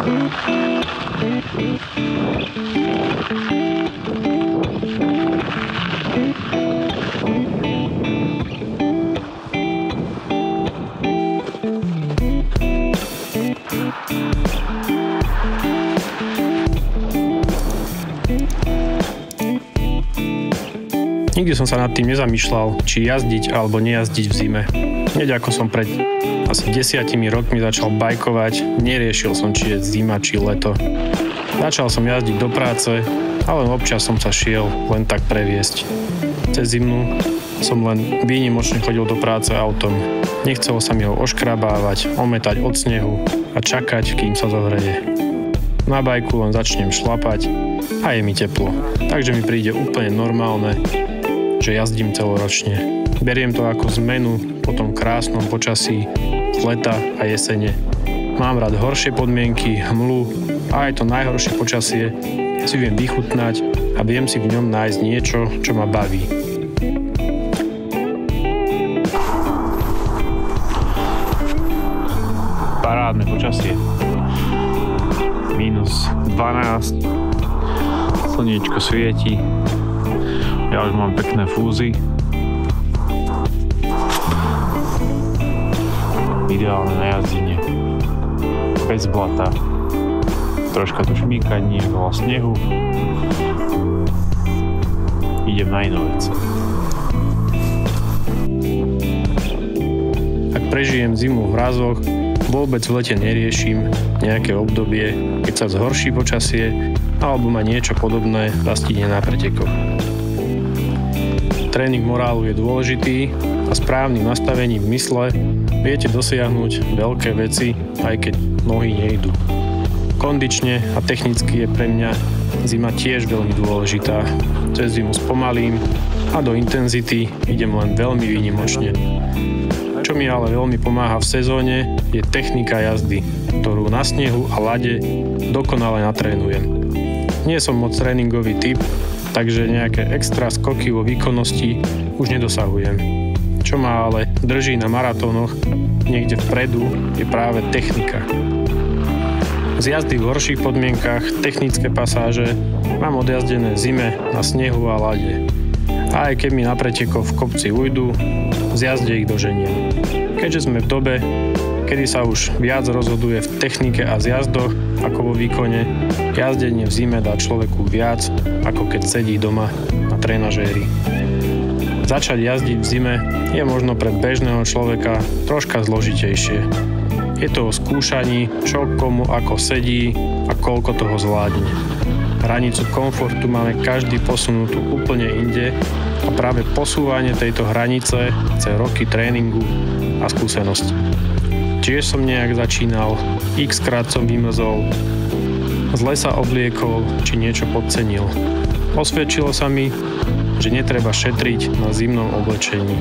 Nikdy som sa nad tým nezamýšľal, či jazdiť alebo nejazdiť v zime. Hneď ako som pred asi 10 rokmi začal bajkovať, neriešil som, či je zima, či leto. Začal som jazdiť do práce, ale občas som sa šiel len tak previesť. Cez zimu som len výnimočne chodil do práce autom. Nechcelo sa mi ho oškrabávať, ometať od snehu a čakať, kým sa zohreje. Na bajku len začnem šlapať a je mi teplo, takže mi príde úplne normálne, že jazdím celoročne. Beriem to ako zmenu po tom krásnom počasí leta a jesene. Mám rád horšie podmienky, hmlu a aj to najhoršie počasie si viem vychutnať a viem si v ňom nájsť niečo, čo ma baví. Parádne počasie. -12. Slniečko svieti. Ja už mám pekné fúzy. Ideálne na jazdenie. Bez blata. Troška tu šmíkanie, veľa snehu. Idem na inú vec. Ak prežijem zimu v mrazoch, vôbec v lete neriešim nejaké obdobie, keď sa zhorší počasie alebo ma niečo podobné zastihne na pretekoch. Tréning morálu je dôležitý a správnym nastavením v mysle viete dosiahnuť veľké veci, aj keď nohy nejdú. Kondične a technicky je pre mňa zima tiež veľmi dôležitá. Cez zimu spomalím a do intenzity idem len veľmi výnimočne. Čo mi ale veľmi pomáha v sezóne, je technika jazdy, ktorú na snehu a ľade dokonale natrénujem. Nie som moc tréningový typ, takže nejaké extra skoky vo výkonnosti už nedosahujem. Čo ma ale drží na maratónoch niekde vpredu, je práve technika. Z jazdy v horších podmienkach, technické pasáže mám odjazdené zime na snehu a ľade. A aj keď mi na pretekoch v kopci ujdu, z jazde ich doženiem. Keďže sme v dobe, kedy sa už viac rozhoduje v technike a zjazdoch ako vo výkone, jazdenie v zime dá človeku viac, ako keď sedí doma na trenažéri. Začať jazdiť v zime je možno pre bežného človeka troška zložitejšie. Je to o skúšaní, čo komu ako sedí a koľko toho zvládne. Hranicu komfortu máme každý posunutú úplne inde a práve posúvanie tejto hranice chce roky tréningu a skúsenosti. Tiež som nejak začínal, x-krát som vymrzol, zle sa obliekol či niečo podcenil. Osvedčilo sa mi, že netreba šetriť na zimnom oblečení.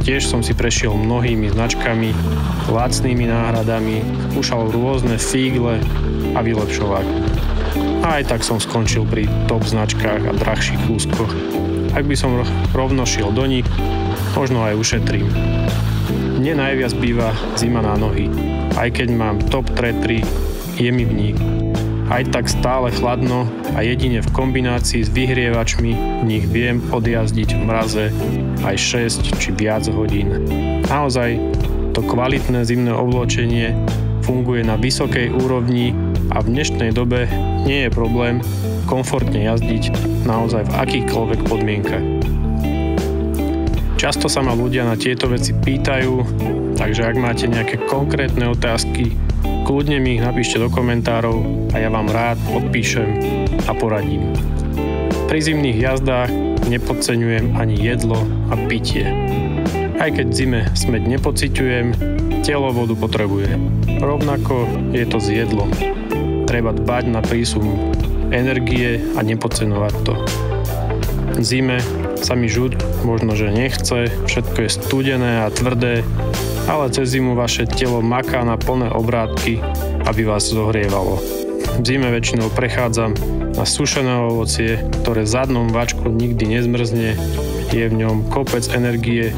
Tiež som si prešiel mnohými značkami, lacnými náhradami, skúšal rôzne fígle a vylepšováky. A aj tak som skončil pri top značkách a drahších kúskoch. Ak by som rovno šiel do nich, možno aj ušetrím. Mne najviac býva zima na nohy. Aj keď mám top tretry, je mi v nich. Aj tak stále chladno a jedine v kombinácii s vyhrievačmi v nich viem odjazdiť v mraze aj 6 či viac hodín. Naozaj to kvalitné zimné oblečenie funguje na vysokej úrovni a v dnešnej dobe nie je problém komfortne jazdiť naozaj v akýchkoľvek podmienkach. Často sa ma ľudia na tieto veci pýtajú, takže ak máte nejaké konkrétne otázky, kľudne mi ich napíšte do komentárov a ja vám rád odpíšem a poradím. Pri zimných jazdách nepodceňujem ani jedlo a pitie. Aj keď v zime smäď nepociťujem, telo vodu potrebuje. Rovnako je to s jedlom. Treba dbať na prísun energie a nepodceňovať to. V zime sa mi žuť možno, že nechce, všetko je studené a tvrdé, ale cez zimu vaše telo maká na plné obrátky, aby vás zohrievalo. V zime väčšinou prechádzam na sušené ovocie, ktoré v zadnom vačku nikdy nezmrzne, je v ňom kopec energie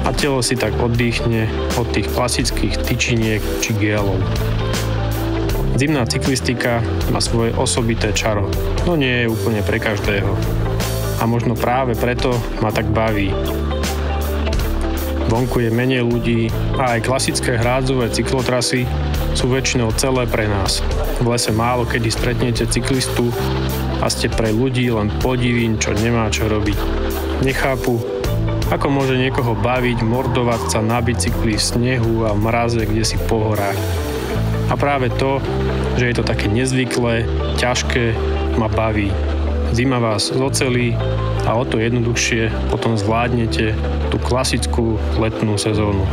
a telo si tak oddychne od tých klasických tyčiniek či gelov. Zimná cyklistika má svoje osobité čaro, no nie je úplne pre každého. A možno práve preto ma tak baví. Vonku je menej ľudí a aj klasické hrádzové cyklotrasy sú väčšinou celé pre nás. V lese málo kedy stretnete cyklistu a ste pre ľudí len podivín, čo nemá čo robiť. Nechápu, ako môže niekoho baviť mordovať sa na bicykli v snehu a mraze kdesi po horách. A práve to, že je to také nezvyklé, ťažké, ma baví. Zima vás zocelí a o to jednoduchšie potom zvládnete tú klasickú letnú sezónu.